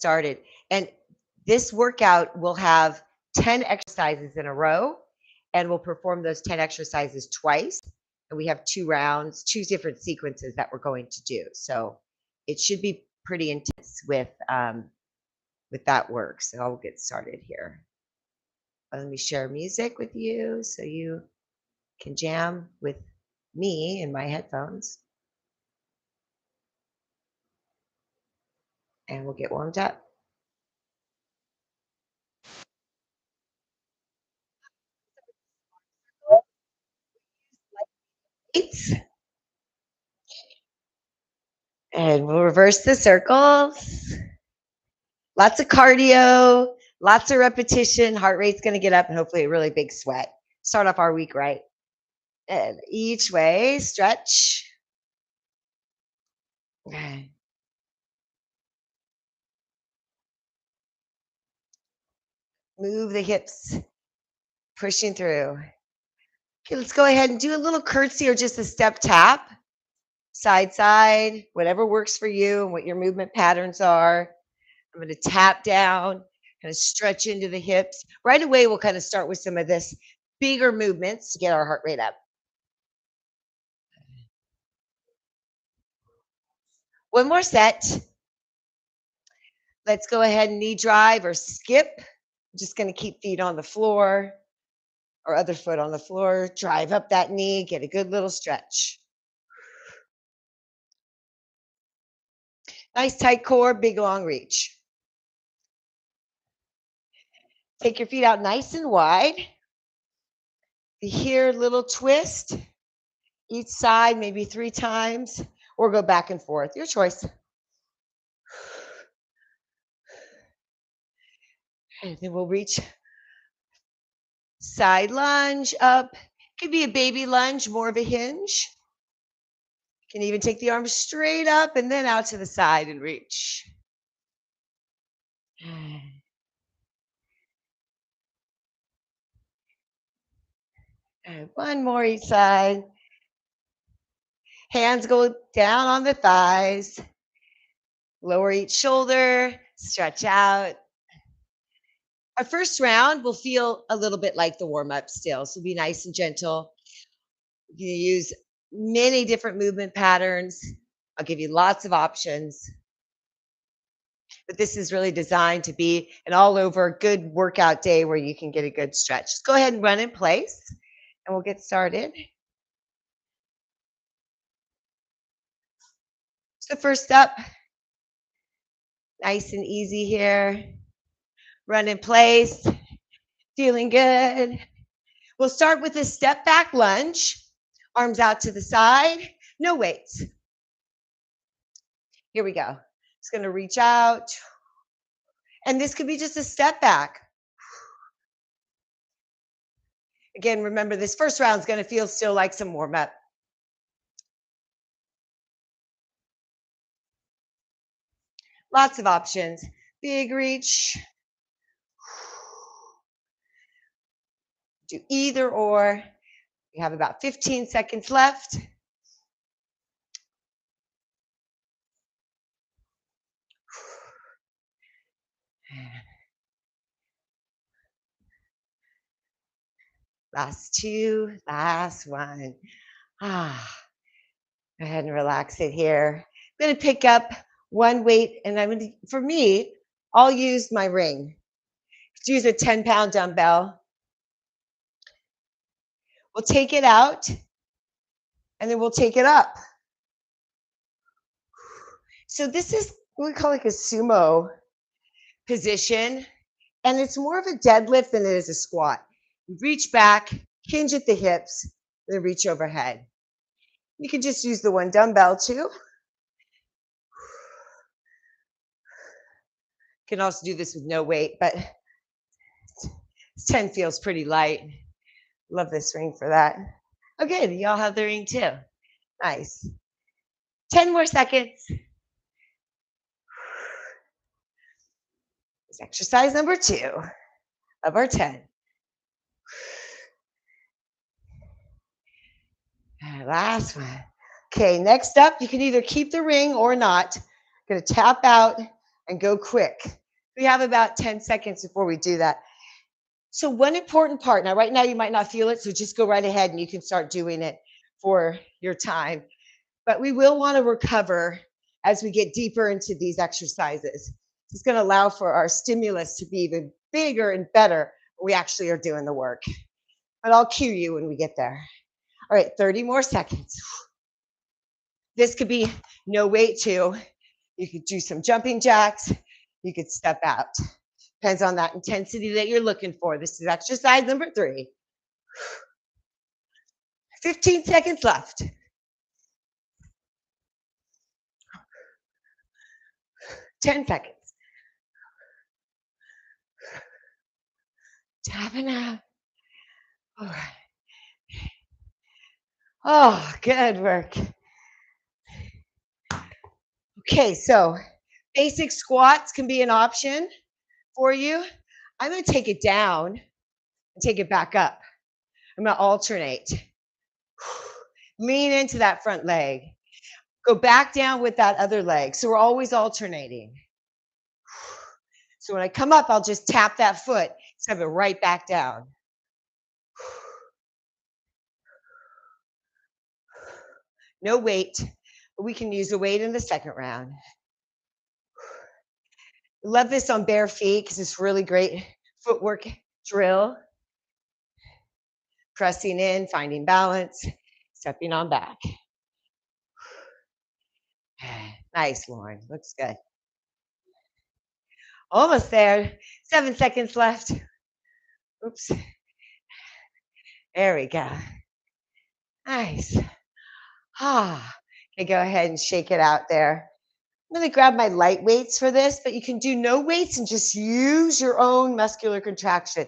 started. And this workout will have 10 exercises in a row, and we'll perform those 10 exercises twice. And we have 2 rounds, 2 different sequences that we're going to do. So it should be pretty intense with that work. So I'll get started here. Let me share music with you so you can jam with me in my headphones. And we'll get warmed up. And we'll reverse the circles. Lots of cardio, lots of repetition. Heart rate's going to get up and hopefully a really big sweat. Start off our week right. And each way, stretch. Okay. Move the hips, pushing through. Okay, let's go ahead and do a little curtsy or just a step tap. Side, side, whatever works for you and what your movement patterns are. I'm going to tap down, kind of stretch into the hips. Right away, we'll kind of start with some of this bigger movements to get our heart rate up. One more set. Let's go ahead and knee drive or skip. I'm just going to keep feet on the floor or other foot on the floor. Drive up that knee, get a good little stretch. Nice tight core, big long reach. Take your feet out nice and wide. Here, little twist. Each side, maybe 3 times, or go back and forth. Your choice. And then we'll reach side lunge up. Could be a baby lunge, more of a hinge. You can even take the arms straight up and then out to the side and reach. And one more each side. Hands go down on the thighs. Lower each shoulder, stretch out. Our first round will feel a little bit like the warm-up still, so be nice and gentle. You can use many different movement patterns. I'll give you lots of options. But this is really designed to be an all-over good workout day where you can get a good stretch. Just go ahead and run in place, and we'll get started. So first up, nice and easy here. Run in place, feeling good. We'll start with a step back lunge, arms out to the side, no weights. Here we go. It's going to reach out. And this could be just a step back. Again, remember this first round is going to feel still like some warm up. Lots of options. Big reach. Do either or. We have about 15 seconds left. Last 2, last 1. Go ahead and relax it here. I'm going to pick up one weight, and for me, I'll use my ring. Use a 10-pound dumbbell. We'll take it out, and then we'll take it up. So this is what we call like a sumo position, and it's more of a deadlift than it is a squat. You reach back, hinge at the hips, then reach overhead. You can just use the one dumbbell too. You can also do this with no weight, but 10 feels pretty light. Love this ring for that. Okay, y'all have the ring too. Nice. 10 more seconds. It's exercise number 2 of our 10. Last one. Okay, next up, you can either keep the ring or not. I'm going to tap out and go quick. We have about 10 seconds before we do that. So one important part, now right now you might not feel it, so just go right ahead and you can start doing it for your time. But we will want to recover as we get deeper into these exercises. It's going to allow for our stimulus to be even bigger and better when we actually are doing the work. But I'll cue you when we get there. All right, 30 more seconds. This could be no weight too. You could do some jumping jacks. You could step out. Depends on that intensity that you're looking for. This is exercise number 3. 15 seconds left. 10 seconds. Tapping out. All right. Oh, good work. Okay, so basic squats can be an option for you. I'm going to take it down and take it back up. I'm going to alternate. Lean into that front leg. Go back down with that other leg. So we're always alternating. So when I come up, I'll just tap that foot, step it right back down. No weight, but we can use the weight in the second round. Love this on bare feet because it's really great footwork drill. Pressing in, finding balance, stepping on back. Nice, Lauren. Looks good. Almost there. 7 seconds left. Oops. There we go. Nice. Okay, go ahead and shake it out there. I'm going to grab my light weights for this, but you can do no weights and just use your own muscular contraction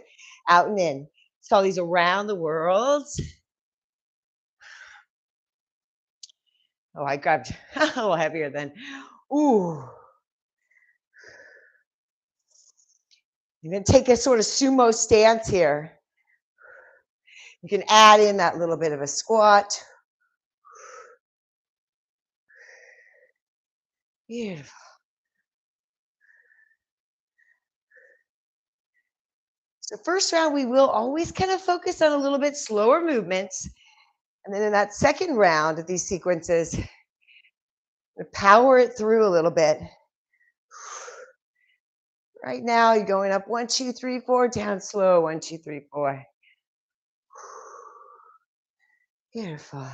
out and in. Saw these around the world. Oh, I grabbed a little heavier then. Ooh. You're going to take a sort of sumo stance here. You can add in that little bit of a squat. Beautiful. So first round, we will always kind of focus on a little bit slower movements. And then in that second round of these sequences, power it through a little bit. Right now, you're going up 1, 2, 3, 4, down slow, 1, 2, 3, 4. Beautiful.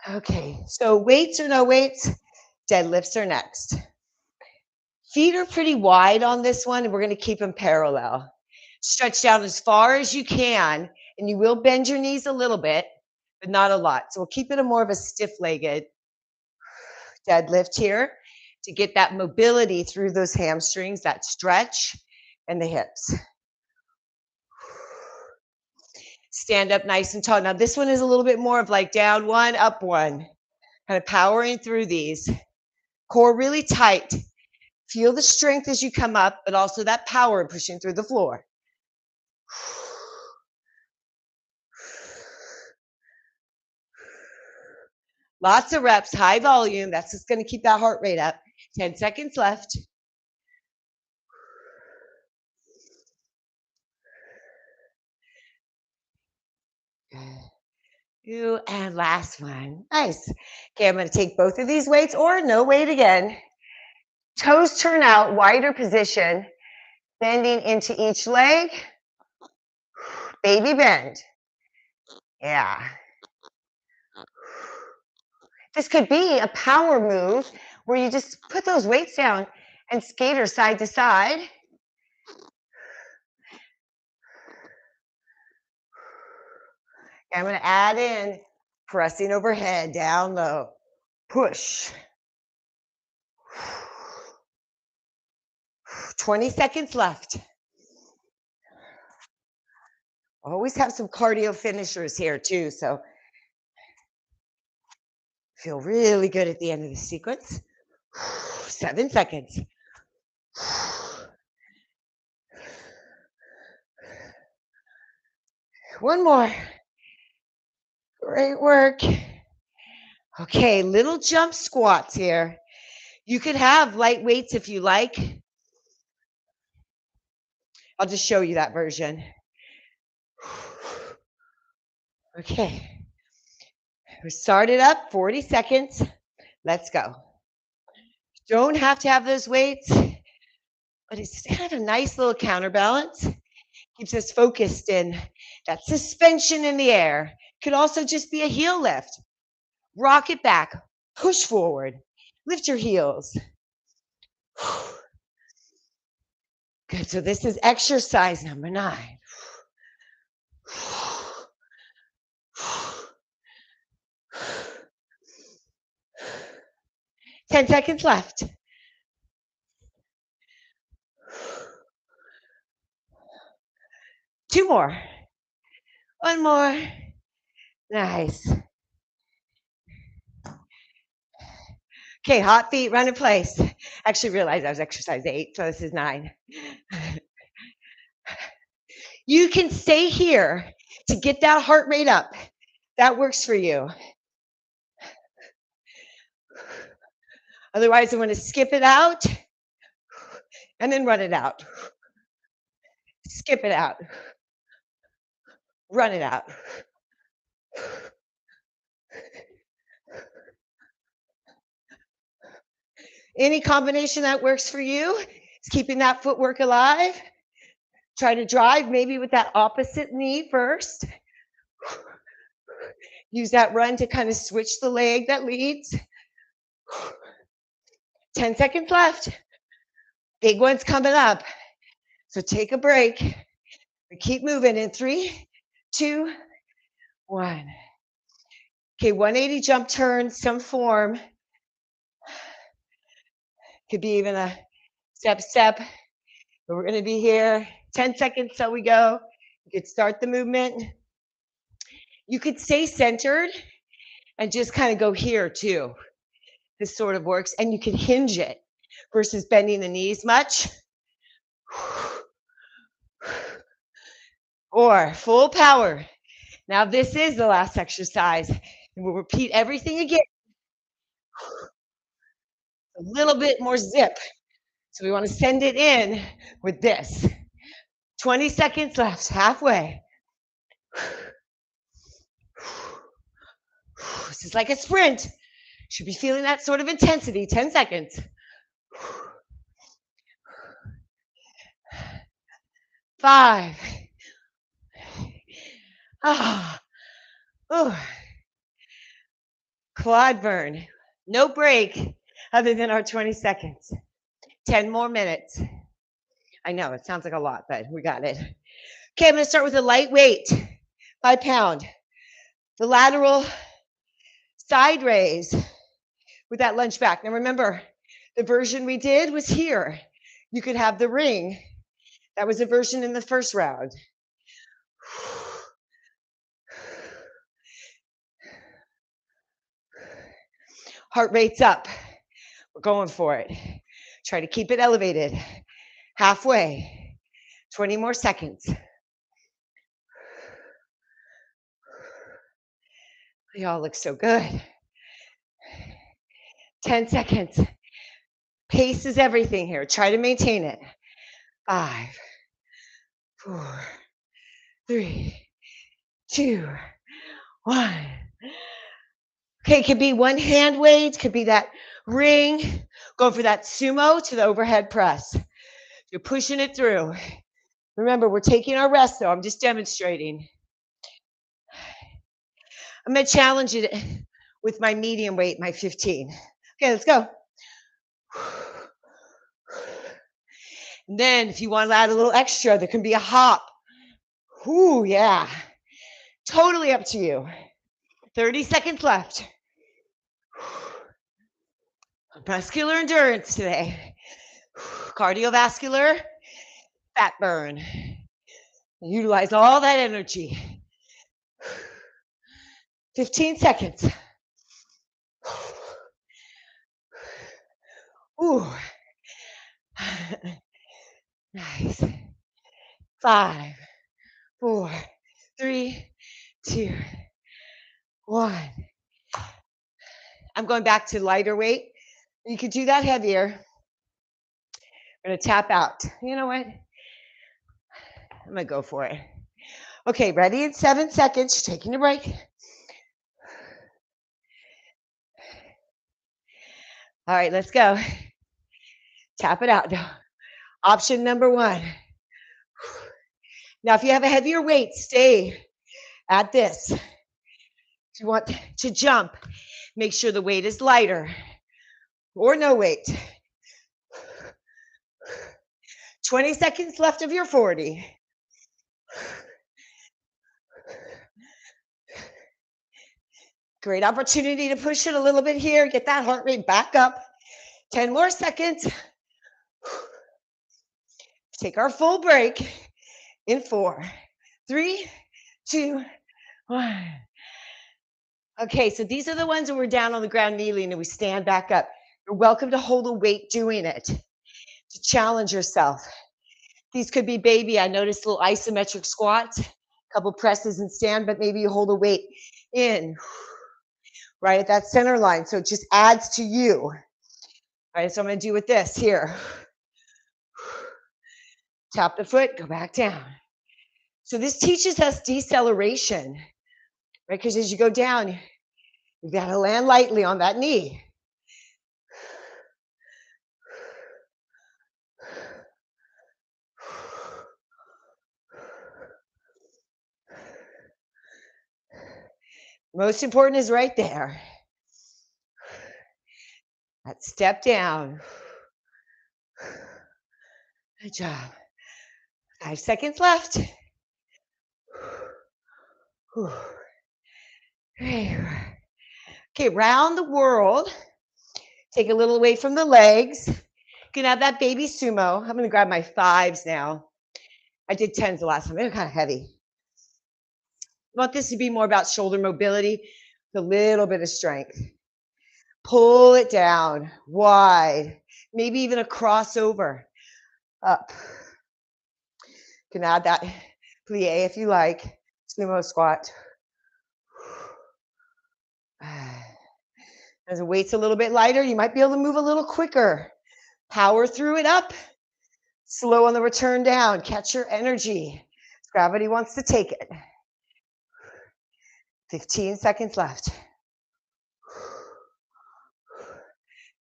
Okay, so weights or no weights, deadlifts are next. Feet are pretty wide on this one, and we're going to keep them parallel. Stretch down as far as you can, and you will bend your knees a little bit, but not a lot. So we'll keep it a more of a stiff-legged deadlift here to get that mobility through those hamstrings, that stretch, and the hips. Stand up nice and tall. Now this one is a little bit more of like down one, up one, kind of powering through these. Core really tight. Feel the strength as you come up, but also that power pushing through the floor. Lots of reps, high volume. That's just going to keep that heart rate up. 10 seconds left. And last one. Nice. Okay, I'm going to take both of these weights or no weight again. Toes turn out, wider position, bending into each leg. Baby bend. Yeah. This could be a power move where you just put those weights down and skater side to side. I'm going to add in pressing overhead, down low, push. 20 seconds left. Always have some cardio finishers here too, so feel really good at the end of the sequence. 7 seconds. One more. Great work. Okay, little jump squats here. You could have light weights if you like. I'll just show you that version. Okay. We started up, 40 seconds. Let's go. Don't have to have those weights, but it's kind of a nice little counterbalance. Keeps us focused in that suspension in the air. Could also just be a heel lift. Rock it back, push forward, lift your heels. Good. So this is exercise number 9. 10 seconds left. Two more. One more. Nice. Okay, hot feet, run in place. Actually realized I was exercise 8, so this is 9. You can stay here to get that heart rate up. That works for you. Otherwise, I'm going to skip it out and then run it out. Skip it out. Run it out. Any combination that works for you is keeping that footwork alive. Try to drive maybe with that opposite knee first. Use that run to kind of switch the leg that leads. 10 seconds left. Big one's coming up. So take a break. We keep moving in 3, 2, 1. Okay, 180 jump turn, some form. Could be even a step, but we're gonna be here. 10 seconds till we go. You could start the movement. You could stay centered and just kind of go here too. This sort of works, and you can hinge it versus bending the knees much. Or full power. Now this is the last exercise, and we'll repeat everything again. A little bit more zip. So we want to send it in with this. 20 seconds left, halfway. This is like a sprint. Should be feeling that sort of intensity. 10 seconds. 5. Quad burn. No break other than our 20 seconds. 10 more minutes. I know it sounds like a lot, but we got it. Okay, I'm going to start with a light weight, 5 pound. The lateral side raise with that lunge back. Now remember, the version we did was here. You could have the ring. That was a version in the first round. Heart rate's up. We're going for it. Try to keep it elevated. Halfway. 20 more seconds. They all look so good. 10 seconds. Pace is everything here. Try to maintain it. 5, 4, 3, 2, 1. Okay, it could be one hand weight, could be that ring. Go for that sumo to the overhead press. You're pushing it through. Remember, we're taking our rest though. I'm just demonstrating. I'm going to challenge it with my medium weight, my 15. Okay, let's go. And then if you want to add a little extra, there can be a hop. Ooh, yeah. Totally up to you. 30 seconds left. Muscular endurance today. Cardiovascular, fat burn. Utilize all that energy. 15 seconds. Ooh. Nice. 5, 4, 3, 2, 1. I'm going back to lighter weight. You could do that heavier. We're gonna tap out. You know what? I'm gonna go for it. Okay, ready in 7 seconds. You're taking a break. All right, let's go. Tap it out. Option number one. Now, if you have a heavier weight, stay at this. If you want to jump, make sure the weight is lighter or no weight. 20 seconds left of your 40. Great opportunity to push it a little bit here. Get that heart rate back up. 10 more seconds. Take our full break in 4, 3, 2, 1. Okay, so these are the ones where we're down on the ground kneeling and we stand back up. You're welcome to hold a weight doing it, to challenge yourself. These could be baby. I noticed little isometric squats, a couple presses and stand, but maybe you hold a weight in, right at that center line. So it just adds to you. All right, so I'm gonna do with this here. Tap the foot, go back down. So this teaches us deceleration, right? Because as you go down, you've got to land lightly on that knee. Most important is right there. That step down. Good job. 5 seconds left. Okay, round the world. Take a little away from the legs. You can have that baby sumo. I'm going to grab my 5s now. I did 10s the last time. They're kind of heavy. I want this to be more about shoulder mobility with a little bit of strength. Pull it down, wide, maybe even a crossover, up. You can add that plie if you like, sumo squat. As the weight's a little bit lighter, you might be able to move a little quicker. Power through it up, slow on the return down, catch your energy. Gravity wants to take it. 15 seconds left.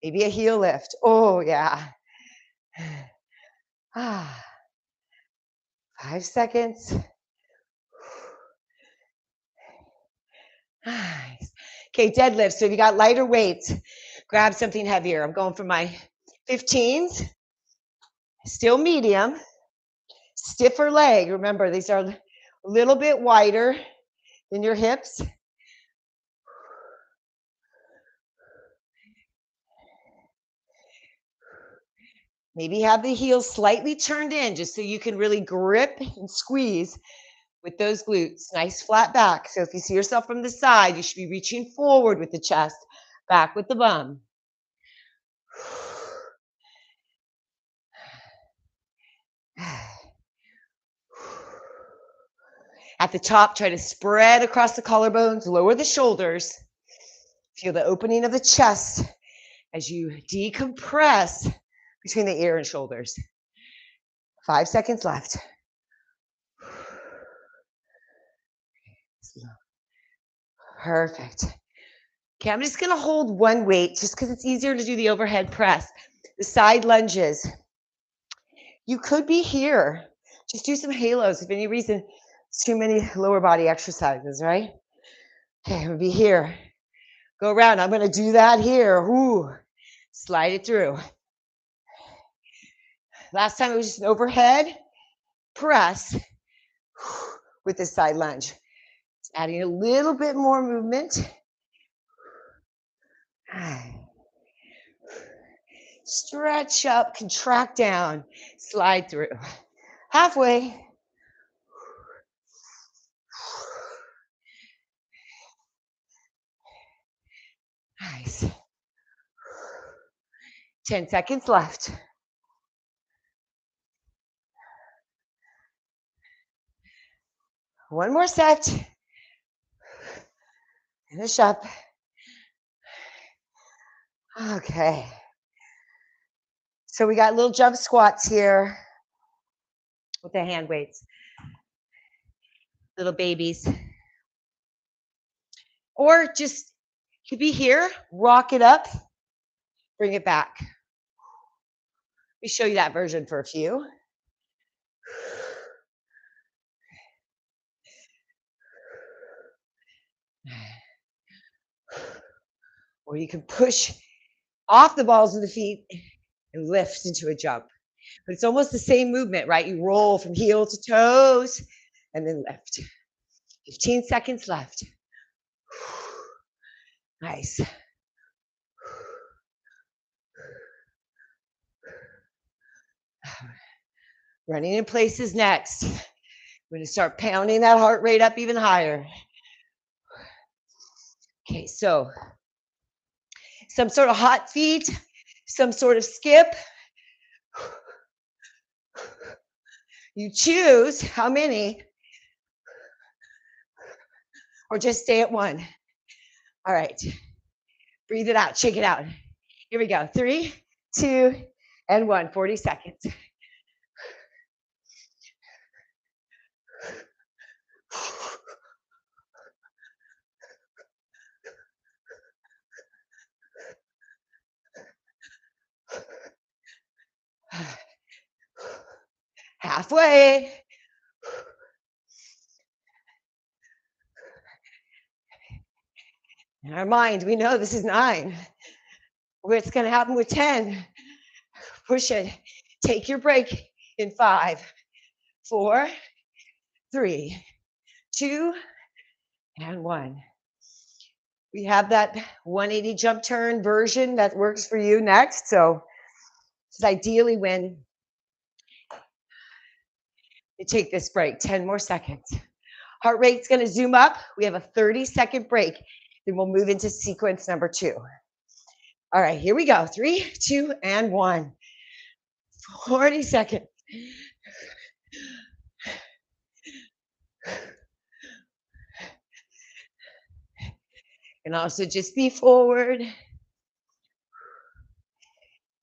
Maybe a heel lift. Oh, yeah. 5 seconds. Nice. Okay, deadlift. So if you got lighter weights, grab something heavier. I'm going for my 15s. Still medium. Stiffer leg. Remember, these are a little bit wider than your hips. Maybe have the heels slightly turned in just so you can really grip and squeeze with those glutes. Nice flat back. So if you see yourself from the side, you should be reaching forward with the chest, back with the bum. At the top, try to spread across the collarbones, lower the shoulders. Feel the opening of the chest as you decompress between the ear and shoulders. 5 seconds left. Perfect. Okay, I'm just going to hold one weight just because it's easier to do the overhead press. The side lunges. You could be here. Just do some halos if any reason it's too many lower body exercises, right? Okay, I'm going to be here. Go around. I'm going to do that here. Ooh. Slide it through. Last time it was just an overhead press with the side lunge. It's adding a little bit more movement. Stretch up, contract down, slide through. Halfway. Nice. 10 seconds left. One more set. Finish up. Okay. So we got little jump squats here with the hand weights. Little babies. Or just could be here, rock it up, bring it back. Let me show you that version for a few. Or you can push off the balls of the feet and lift into a jump. But it's almost the same movement, right? You roll from heel to toes and then lift. 15 seconds left. Nice. Running in place is next. We're going to start pounding that heart rate up even higher. Okay, so some sort of hot feet, some sort of skip. You choose how many, or just stay at one. All right, breathe it out, shake it out. Here we go. 3, 2, and 1. 40 seconds. Halfway. In our mind, we know this is 9. What's going to happen with 10? Push it. Take your break in 5, 4, 3, 2, and 1. We have that 180 jump turn version that works for you next. So this is ideally when you take this break. 10 more seconds. Heart rate's going to zoom up. We have a 30-second break. Then we'll move into sequence number 2. All right, here we go. 3, 2, and 1. 40 seconds. And also just be forward.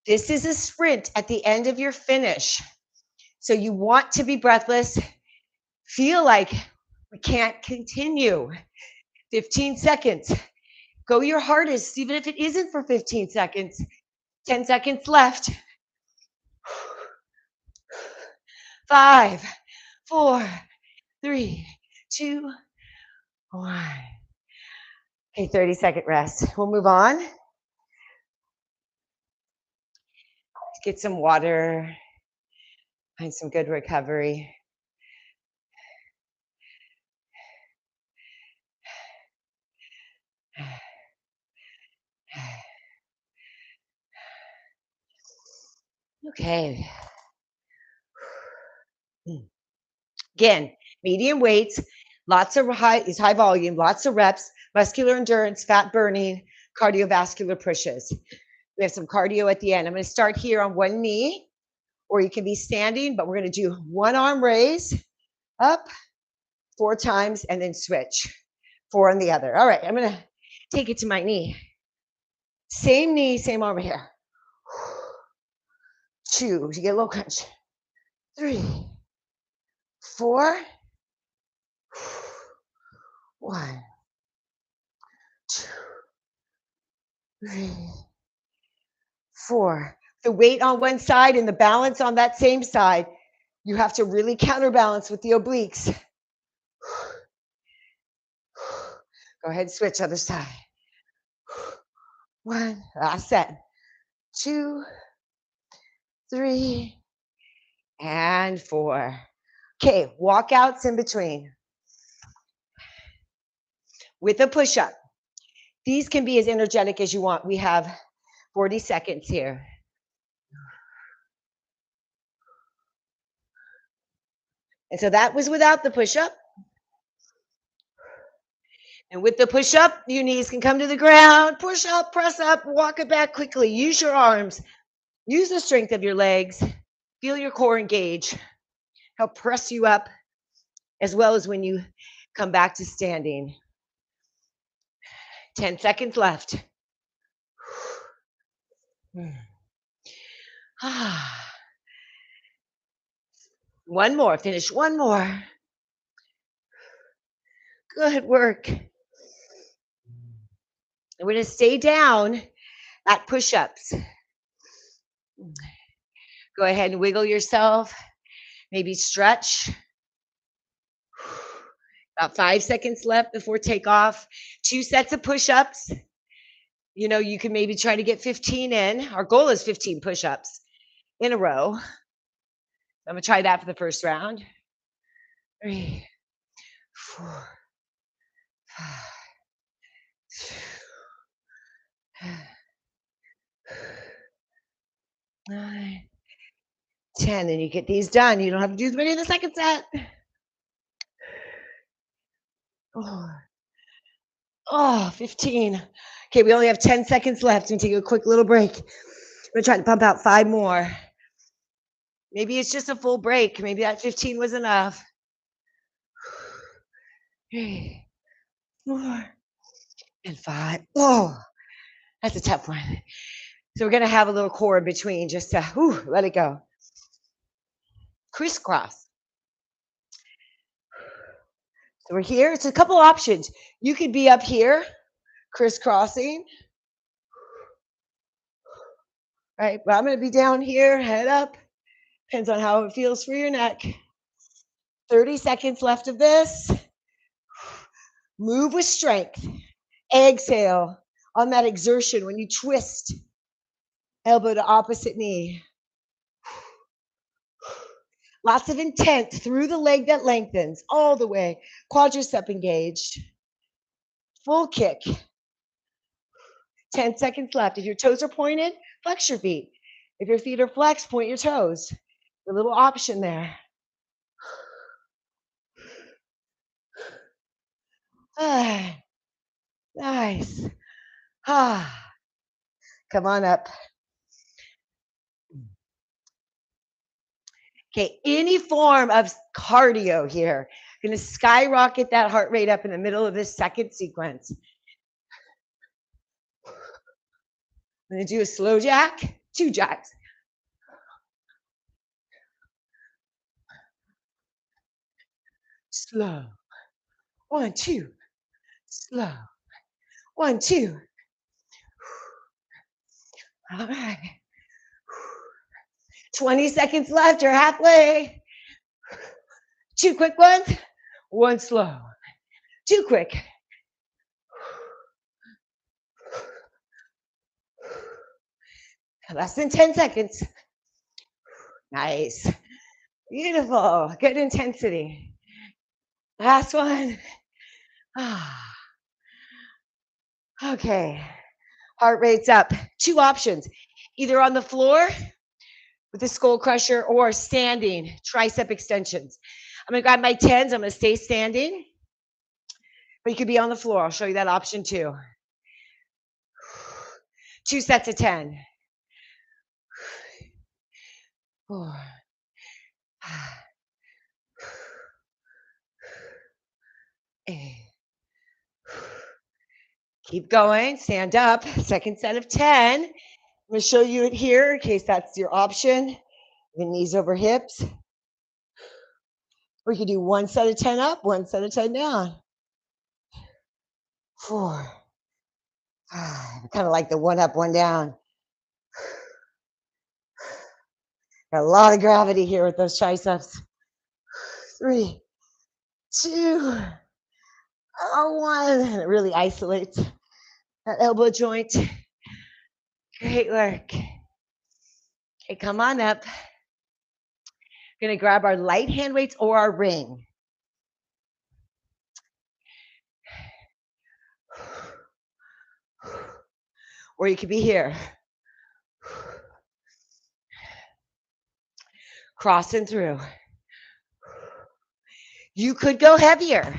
This is a sprint at the end of your finish. So you want to be breathless. Feel like we can't continue. 15 seconds. Go your hardest, even if it isn't for 15 seconds. 10 seconds left. 5, 4, 3, 2, 1. Okay, 30-second rest. We'll move on. Get some water. Find some good recovery. Okay. Again, medium weights, lots of high volume, lots of reps, muscular endurance, fat burning, cardiovascular pushes. We have some cardio at the end. I'm going to start here on one knee, or you can be standing, but we're going to do one arm raise, up 4 times, and then switch. 4 on the other. All right, I'm going to take it to my knee. Same knee, same arm here. 2, you get a little crunch. 3, 4, 1, 2, 3, 4. The weight on one side and the balance on that same side. You have to really counterbalance with the obliques. Go ahead, switch other side. 1, last set. 2, 3, and 4. Okay, walkouts in between. With a push-up. These can be as energetic as you want. We have 40 seconds here. And so that was without the push-up. And with the push-up, your knees can come to the ground. Push up, press up, walk it back quickly. Use your arms. Use the strength of your legs. Feel your core engage. Help press you up, as well as when you come back to standing. 10 seconds left. One more. Finish one more. Good work. And we're going to stay down at push-ups. Go ahead and wiggle yourself. Maybe stretch. About 5 seconds left before takeoff. 2 sets of push-ups. You know, you can maybe try to get 15 in. Our goal is 15 push-ups in a row. I'm going to try that for the first round. 3, 4, 5, 9, 10. And you get these done. You don't have to do as many in the second set. Oh, 15. Okay, we only have 10 seconds left and take a quick little break. I'm going to try to pump out 5 more. Maybe it's just a full break. Maybe that 15 was enough. 3, 4, and 5. Oh, that's a tough one. So we're going to have a little core in between just to let it go. Crisscross. So we're here. It's a couple options. You could be up here, crisscrossing. Right, but I'm going to be down here, head up. Depends on how it feels for your neck. 30 seconds left of this. Move with strength. Exhale on that exertion when you twist. Elbow to opposite knee. Lots of intent through the leg that lengthens all the way. Quadricep engaged. Full kick. 10 seconds left. If your toes are pointed, flex your feet. If your feet are flexed, point your toes. A little option there. Nice. Come on up. Okay, any form of cardio here. Going to skyrocket that heart rate up in the middle of this second sequence. I'm going to do a slow jack, 2 jacks. Slow. 1, 2. Slow. 1, 2. All right. 20 seconds left. You're halfway. 2 quick ones. 1 slow. 2 quick. Less than 10 seconds. Nice. Beautiful. Good intensity. Last one. Okay. Heart rate's up. 2 options. Either on the floor with the skull crusher or standing, tricep extensions. I'm going to grab my 10s. I'm going to stay standing. But you could be on the floor. I'll show you that option too. 2 sets of 10. 4. 8. Keep going. Stand up. Second set of 10. I'm going to show you it here in case that's your option. The knees over hips. Or you can do 1 set of 10 up, 1 set of 10 down. 4. 5. Kind of like the 1 up, 1 down. Got a lot of gravity here with those triceps. 3, 2, 1. And it really isolates that elbow joint. Great work. Okay, come on up. We're going to grab our light hand weights or our ring. Or you could be here. Crossing through. You could go heavier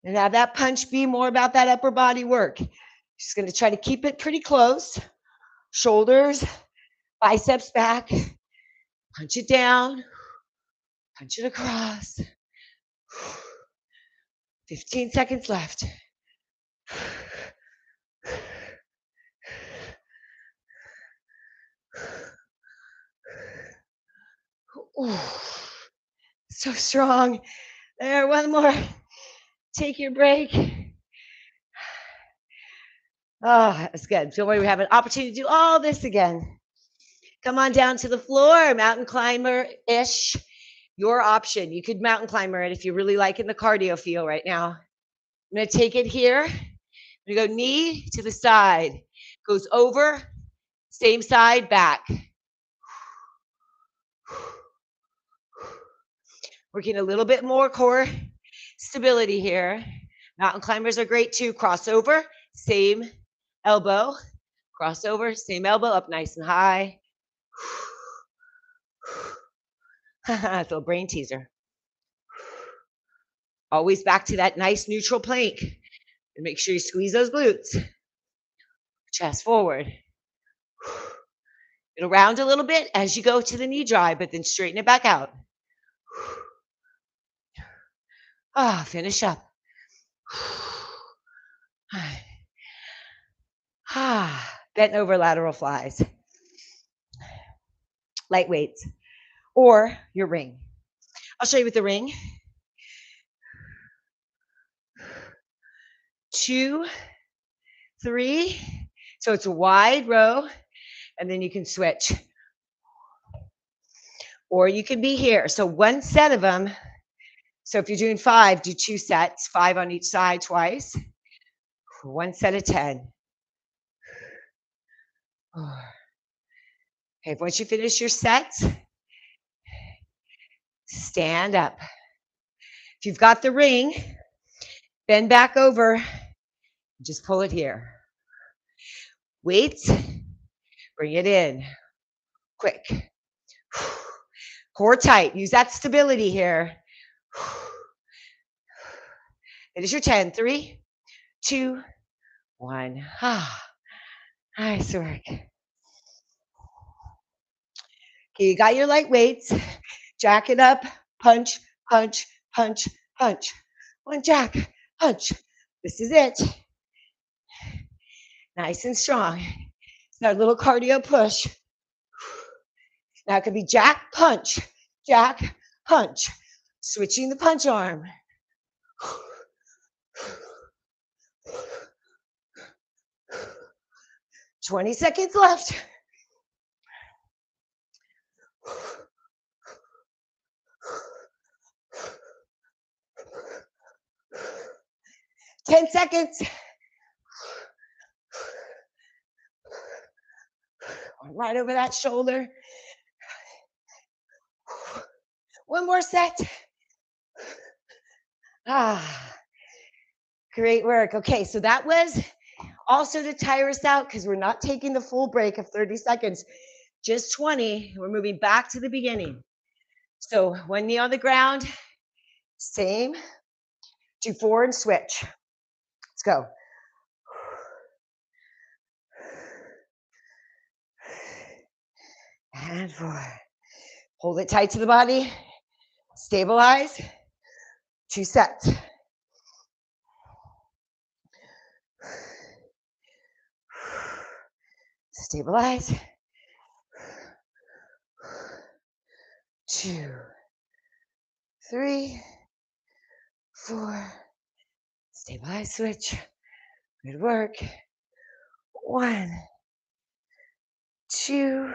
and have that punch be more about that upper body work. Just going to try to keep it pretty close. Shoulders, biceps back. Punch it down. Punch it across. 15 seconds left. Ooh, so strong. There, one more. Take your break. Oh, that's good. Feel like we have an opportunity to do all this again. Come on down to the floor, mountain climber-ish. Your option. You could mountain climber it if you're really liking the cardio feel right now. I'm gonna take it here. I'm gonna go knee to the side. Goes over, same side, back. Working a little bit more core stability here. Mountain climbers are great too. Crossover, same elbow. Crossover, same elbow, up nice and high. It's a brain teaser. Always back to that nice neutral plank. And make sure you squeeze those glutes. Chest forward. It'll round a little bit as you go to the knee drive, but then straighten it back out. Finish up. Bent over lateral flies. Light weights. Or your ring. I'll show you with the ring. 2, 3. So it's a wide row, and then you can switch. Or you can be here. So one set of them. So if you're doing 5, do 2 sets, 5 on each side twice. 1 set of 10. Okay, once you finish your sets, stand up. If you've got the ring, bend back over, just pull it here. Weights, bring it in, quick. Core tight, use that stability here. Finish your 10, 3, 2, 1. Nice work. Okay, you got your light weights. Jack it up, punch, punch, punch, punch. One jack, punch. This is it. Nice and strong. It's our little cardio push. Now it could be jack, punch, jack, punch. Switching the punch arm. 20 seconds left. 10 seconds. Right over that shoulder. One more set. Great work. Okay, so that was also to tire us out because we're not taking the full break of 30 seconds, just 20. We're moving back to the beginning. So one knee on the ground, same, do 4 and switch. Let's go. And 4. Hold it tight to the body. Stabilize. 2 sets. Stabilize. 2, 3, 4. Stabilize, switch. Good work. 1, 2,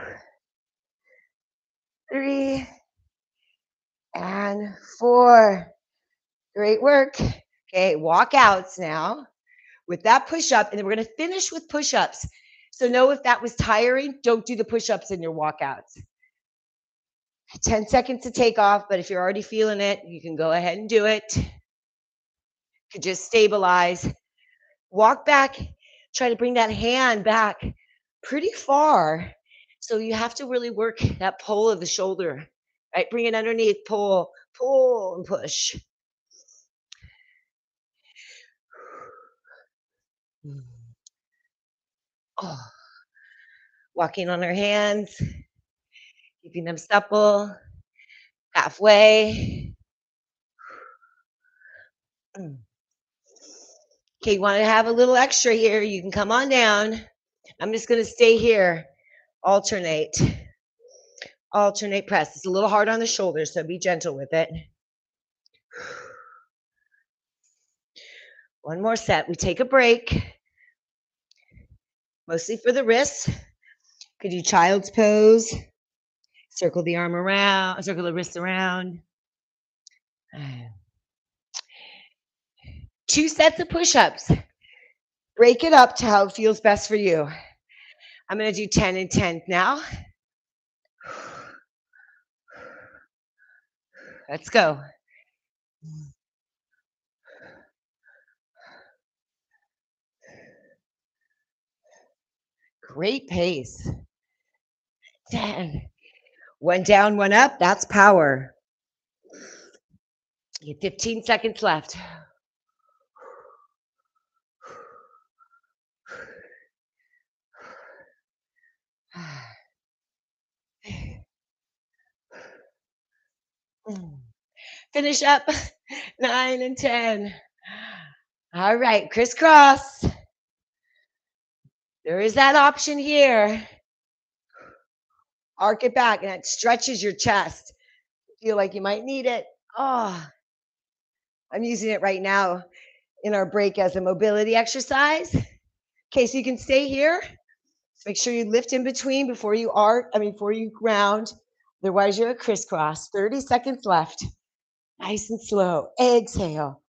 3, and 4. Great work. Okay, walkouts now with that push-up, and then we're going to finish with push-ups. So know if that was tiring, don't do the push-ups in your walkouts. 10 seconds to take off, but if you're already feeling it, you can go ahead and do it. You could just stabilize. Walk back, try to bring that hand back pretty far. So you have to really work that pull of the shoulder, right? Bring it underneath, pull, pull, and push. Oh. Walking on our hands, keeping them supple, halfway. Okay, you want to have a little extra here, you can come on down. I'm just going to stay here, alternate. Alternate press. It's a little hard on the shoulders, so be gentle with it. One more set. We take a break, mostly for the wrists. Could do child's pose. Circle the arm around, circle the wrist around. 2 sets of push-ups. Break it up to how it feels best for you. I'm going to do 10 and 10 now. Let's go. Great pace. 10. One down, one up. That's power. You have 15 seconds left. Finish up 9 and 10. All right, crisscross. There is that option here. Arc it back, and it stretches your chest. Feel like you might need it. Oh, I'm using it right now in our break as a mobility exercise. Okay, so you can stay here. Make sure you lift in between before you before you ground. Otherwise, you're a crisscross. 30 seconds left. Nice and slow. Exhale.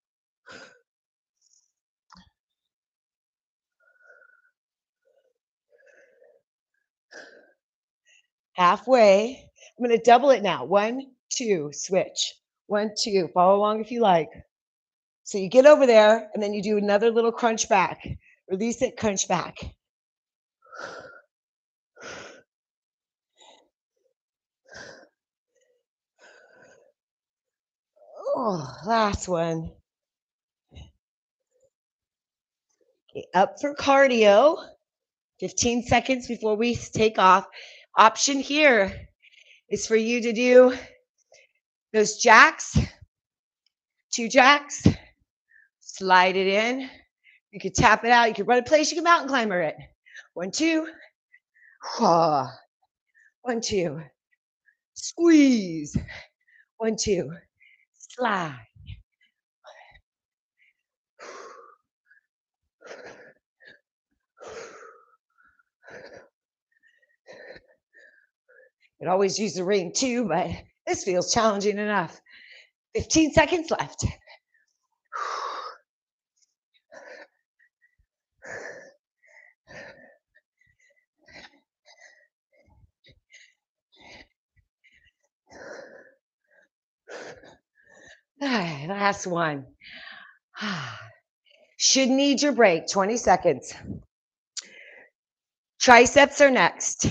Halfway. I'm going to double it now. 1, 2, switch. 1, 2. Follow along if you like. So you get over there, and then you do another little crunch back. Release it, crunch back. Oh, last one. Okay, up for cardio. 15 seconds before we take off. Option here is for you to do those jacks, 2 jacks, slide it in. You could tap it out. You could run a place. You can mountain climber it. 1, 2. 1, 2. Squeeze. 1, 2. Slide. You could always use the ring too, but this feels challenging enough. 15 seconds left. Last one. Should need your break. 20 seconds. Triceps are next.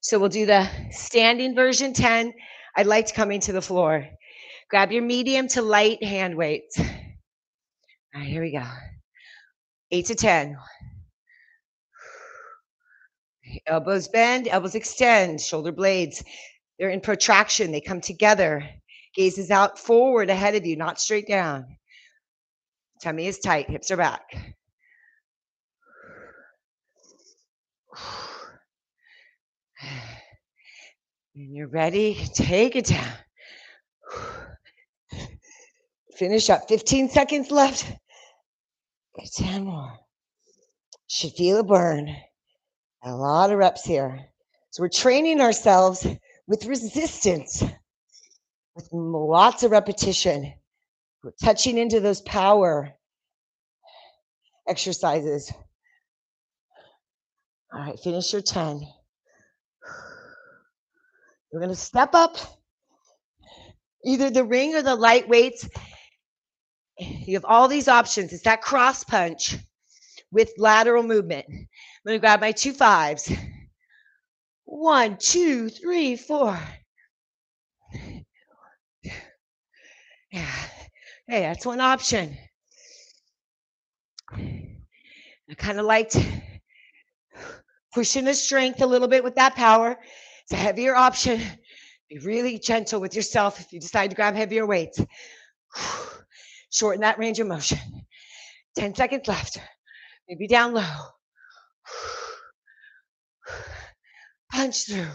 So we'll do the standing version 10. I'd like to come into the floor. Grab your medium to light hand weights. All right, here we go. 8 to 10. Elbows bend, elbows extend, shoulder blades. They're in protraction. They come together. Gaze is out forward ahead of you, not straight down. Tummy is tight, hips are back. And you're ready, take it down. Finish up, 15 seconds left. 10 more. Should feel a burn. A lot of reps here. So we're training ourselves with resistance, with lots of repetition. We're touching into those power exercises. All right, finish your 10. We're going to step up either the ring or the light weights. You have all these options. It's that cross punch with lateral movement. I'm going to grab my 2 5s. 1, 2, 3, 4. Yeah. Hey, that's one option. I kind of liked pushing the strength a little bit with that power. It's a heavier option. Be really gentle with yourself if you decide to grab heavier weights. Shorten that range of motion. 10 seconds left. Maybe down low. Punch through.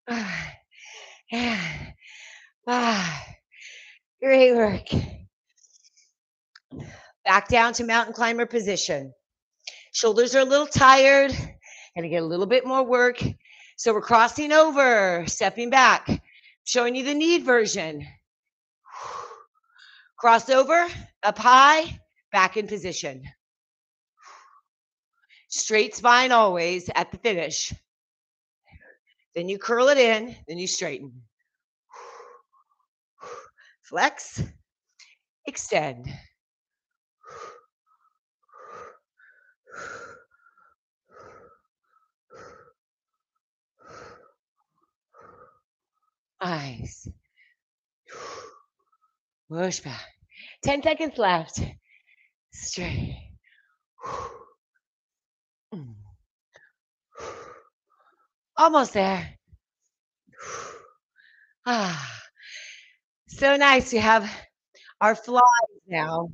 Ah, yeah. Ah, great work. Back down to mountain climber position. Shoulders are a little tired. Gonna get a little bit more work. So we're crossing over, stepping back, showing you the kneed version. Cross over, up high, back in position. Straight spine always at the finish. Then you curl it in, then you straighten. Flex, extend. Eyes. Push back. 10 seconds left. Straight. Almost there. Ah, so nice. We have our flies now.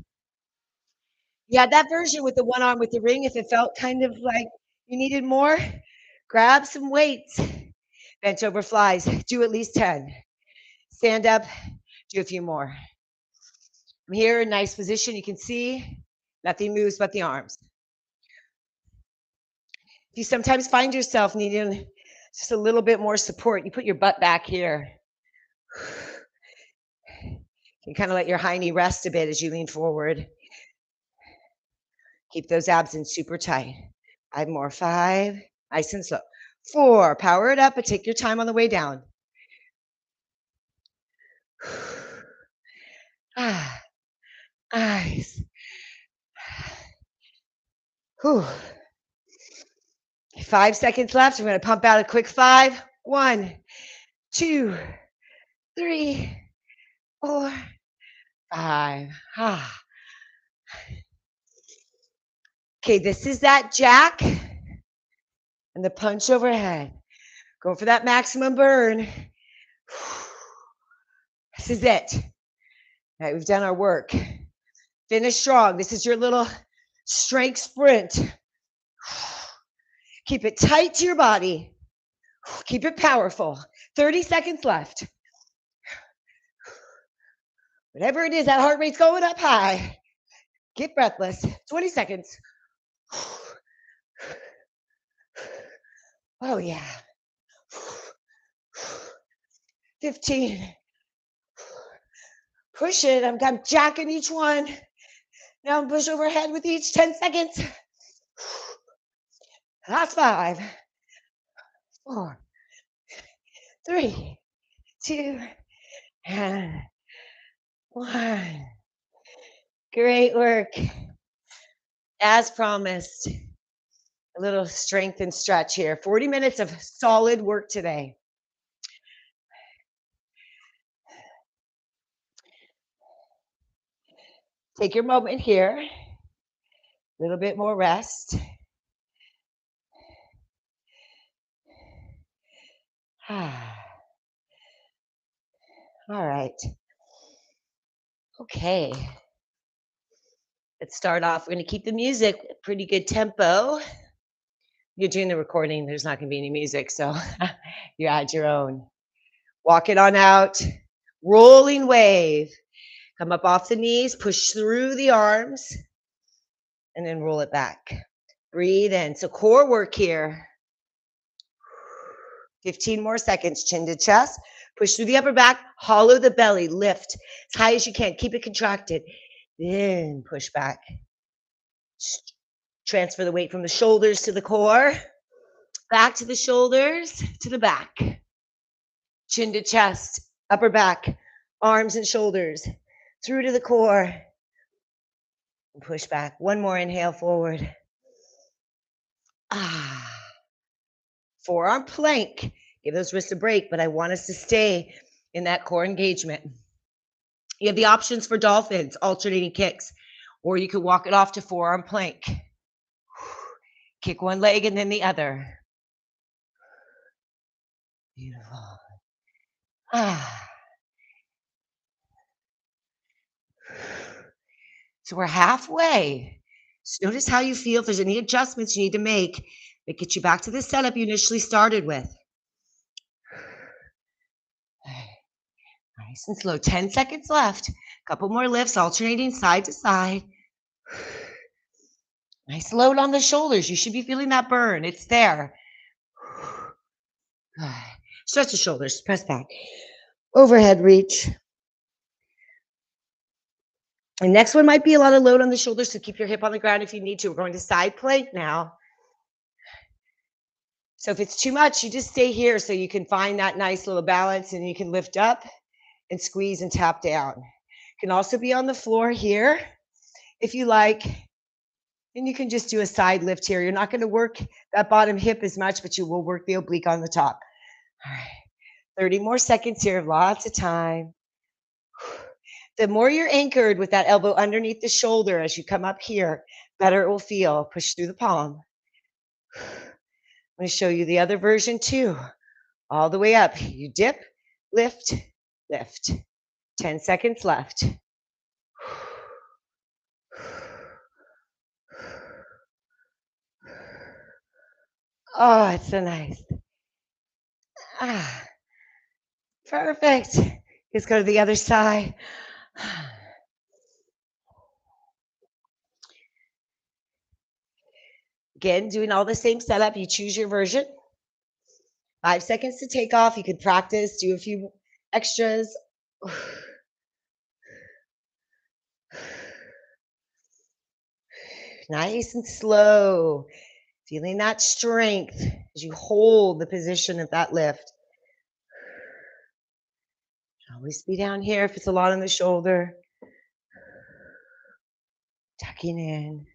Yeah, that version with the one arm with the ring, if it felt kind of like you needed more, grab some weights. Bent over flies. Do at least 10. Stand up. Do a few more. I'm here in nice position. You can see nothing moves but the arms. If you sometimes find yourself needing just a little bit more support, you put your butt back here. You kind of let your hiney rest a bit as you lean forward. Keep those abs in super tight. 5 more. 5. Nice and slow. 4. Power it up, but take your time on the way down. Ah, eyes. Whew. 5 seconds left. I'm going to pump out a quick 5. 1, 2, 3, 4, 5. Ah. Okay, this is that jack and the punch overhead. Go for that maximum burn. This is it. All right, we've done our work. Finish strong. This is your little strength sprint. Keep it tight to your body. Keep it powerful. 30 seconds left. Whatever it is, that heart rate's going up high. Get breathless. 20 seconds. Oh, yeah. 15. Push it. I'm jacking each one. Now I'm push overhead with each 10 seconds. Last 5, 4, 3, 2, and 1. Great work. As promised, a little strength and stretch here. 40 minutes of solid work today. Take your moment here. A little bit more rest. All right. Okay. Let's start off. We're going to keep the music at pretty good tempo. You're doing the recording. There's not going to be any music, so you add your own. Walk it on out. Rolling wave. Come up off the knees, push through the arms, and then roll it back. Breathe in. So core work here. 15 more seconds. Chin to chest. Push through the upper back. Hollow the belly. Lift as high as you can. Keep it contracted. Then push back. Transfer the weight from the shoulders to the core. Back to the shoulders, to the back. Chin to chest. Upper back. Arms and shoulders. Through to the core. And push back. One more inhale forward. Forearm plank. Give those wrists a break, but I want us to stay in that core engagement. You have the options for dolphins, alternating kicks, or you could walk it off to forearm plank. Kick one leg and then the other. Beautiful. So we're halfway So notice how you feel. If there's any adjustments you need to make that get you back to the setup you initially started with. Nice and slow. 10 seconds left. Couple more lifts, alternating side to side. Nice load on the shoulders. You should be feeling that burn. It's there. Stretch the shoulders. Press back. Overhead reach. The next one might be a lot of load on the shoulders, so keep your hip on the ground if you need to. We're going to side plank now. So if it's too much, you just stay here so you can find that nice little balance and you can lift up and squeeze and tap down. You can also be on the floor here if you like. And you can just do a side lift here. You're not going to work that bottom hip as much, but you will work the oblique on the top. All right. 30 more seconds here, lots of time. The more you're anchored with that elbow underneath the shoulder as you come up here, better it will feel. Push through the palm. I'm going to show you the other version too. All the way up. You dip, lift, lift. 10 seconds left. Oh, it's so nice. Ah, perfect. Let's go to the other side. Again, doing all the same setup. You choose your version. 5 seconds to take off. You could practice, do a few extras. Nice and slow. Feeling that strength as you hold the position of that lift. Always be down here if it's a lot on the shoulder. Tucking in.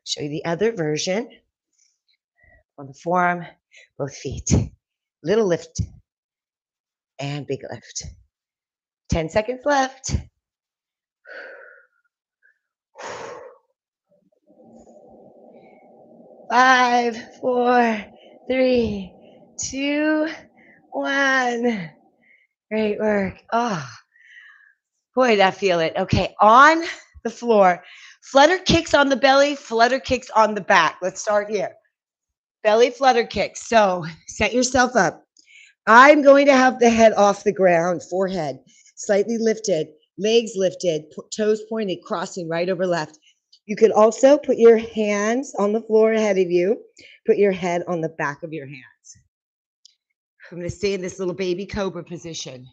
Show you the other version. On the forearm, both feet. Little lift and big lift. 10 seconds left. Five, four, three, two, one. Great work. Oh, boy, did I feel it. Okay, on the floor. Flutter kicks on the belly, flutter kicks on the back. Let's start here. Belly flutter kicks. So set yourself up. I'm going to have the head off the ground, forehead slightly lifted, legs lifted, toes pointed, crossing right over left. You could also put your hands on the floor ahead of you. Put your head on the back of your hands. I'm going to stay in this little baby cobra position.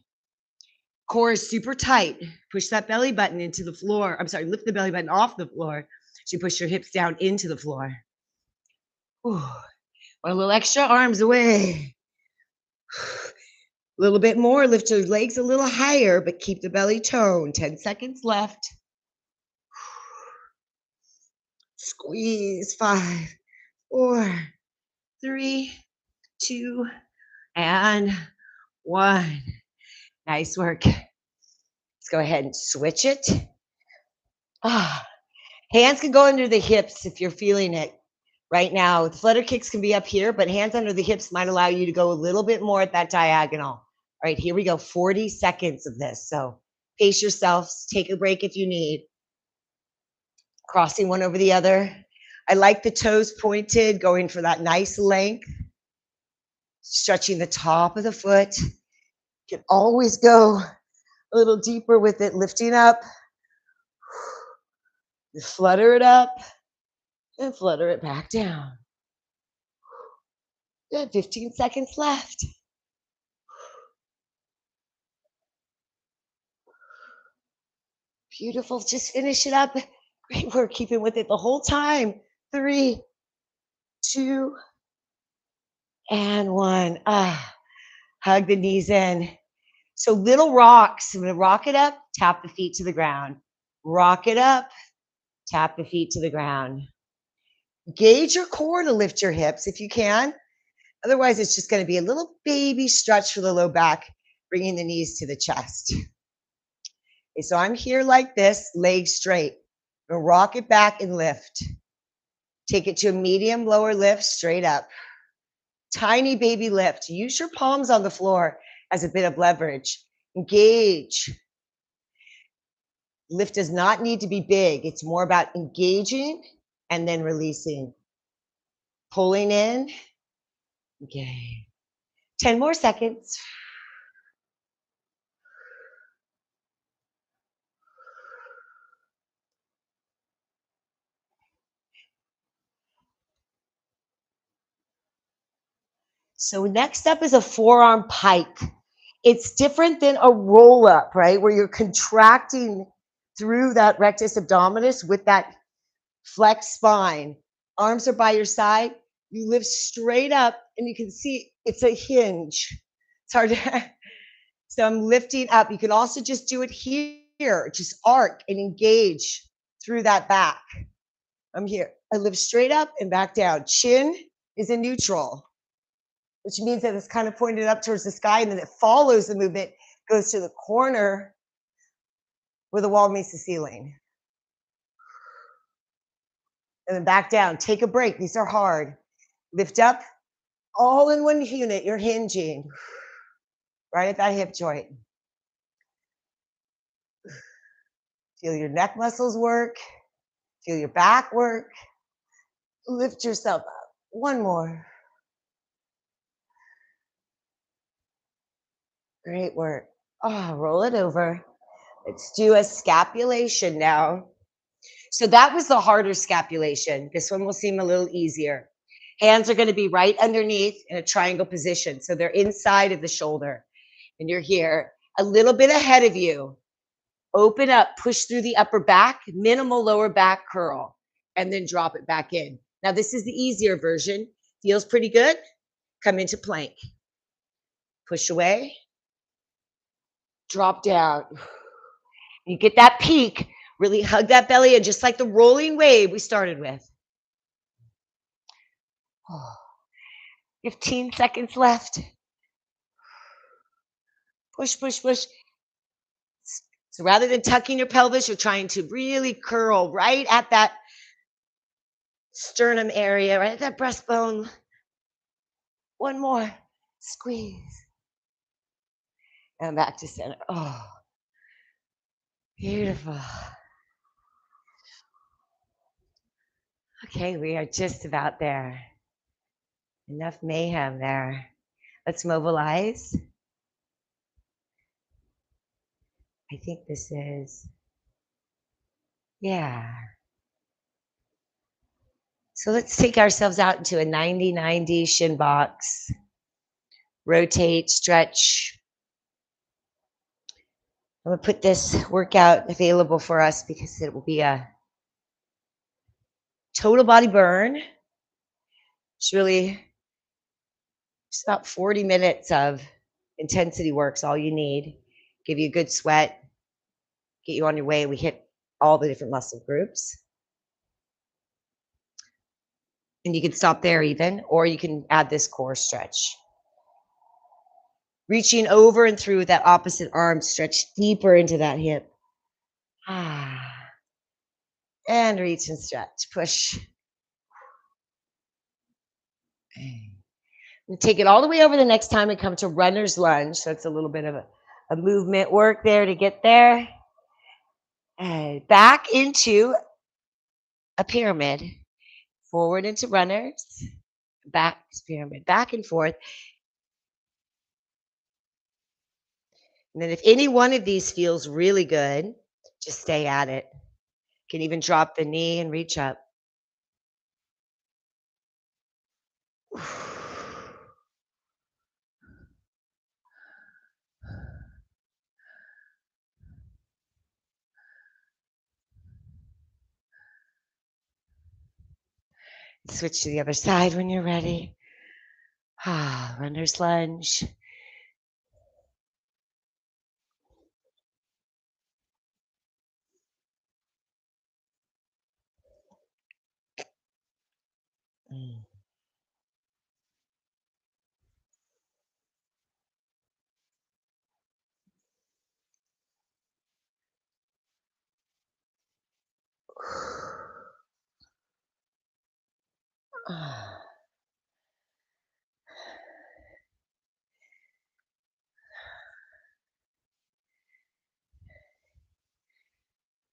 Core is super tight. Push that belly button into the floor. I'm sorry, lift the belly button off the floor. So you push your hips down into the floor. Ooh. A little extra, arms away. A little bit more, lift your legs a little higher, but keep the belly toned. 10 seconds left. Squeeze. 5, 4, 3, 2, and 1. Nice work. Let's go ahead and switch it. Hands can go under the hips if you're feeling it right now. The flutter kicks can be up here, but hands under the hips might allow you to go a little bit more at that diagonal. All right, here we go. 40 seconds of this. So pace yourselves. Take a break if you need. Crossing one over the other. I like the toes pointed, going for that nice length. Stretching the top of the foot. You can always go a little deeper with it, lifting up. You flutter it up and flutter it back down. Good, 15 seconds left. Beautiful, just finish it up. Great work, keeping with it the whole time. 3, 2, and 1. Hug the knees in. So little rocks. I'm going to rock it up, tap the feet to the ground. Rock it up, tap the feet to the ground. Gauge your core to lift your hips if you can. Otherwise, it's just going to be a little baby stretch for the low back, bringing the knees to the chest. Okay, so I'm here like this, legs straight. I'm going to rock it back and lift. Take it to a medium lower lift, straight up. Tiny baby lift. Use your palms on the floor as a bit of leverage. Engage. Lift does not need to be big. It's more about engaging and then releasing. Pulling in. Okay. 10 more seconds. So next up is a forearm pike. It's different than a roll up, right? Where you're contracting through that rectus abdominis with that flexed spine. Arms are by your side. You lift straight up and you can see it's a hinge. It's hard to, so I'm lifting up. You can also just do it here, just arc and engage through that back. I'm here. I lift straight up and back down. Chin is in neutral, which means that it's kind of pointed up towards the sky, and then it follows the movement, goes to the corner where the wall meets the ceiling. And then back down. Take a break. These are hard. Lift up, all in one unit. You're hinging right at that hip joint. Feel your neck muscles work. Feel your back work. Lift yourself up. One more. Great work. Oh, roll it over. Let's do a scapulation now. So that was the harder scapulation. This one will seem a little easier. Hands are going to be right underneath in a triangle position. So they're inside of the shoulder. And you're here a little bit ahead of you. Open up, push through the upper back, minimal lower back curl, and then drop it back in. Now, this is the easier version. Feels pretty good. Come into plank. Push away. Drop down. You get that peak. Really hug that belly in, just like the rolling wave we started with. Oh, 15 seconds left. Push, push, push. So rather than tucking your pelvis, you're trying to really curl right at that sternum area, right at that breastbone. One more. Squeeze. And back to center. Oh, beautiful. Okay, we are just about there. Enough mayhem there. Let's mobilize. I think this is, yeah. So let's take ourselves out into a 90-90 shin box. Rotate, stretch. I'm going to put this workout available for us because it will be a total body burn. It's really just about 40 minutes of intensity work's all you need. Give you a good sweat, get you on your way. We hit all the different muscle groups. And you can stop there even, or you can add this core stretch. Reaching over and through that opposite arm, stretch deeper into that hip. And reach and stretch, push. And take it all the way over the next time we come to runner's lunge. So it's a little bit of a movement work there to get there. And back into a pyramid. Forward into runners. Back to pyramid. Back and forth. And then if any one of these feels really good, just stay at it. You can even drop the knee and reach up. Switch to the other side when you're ready. Runner's lunge.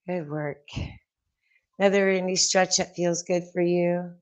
Good work. Another any stretch that feels good for you.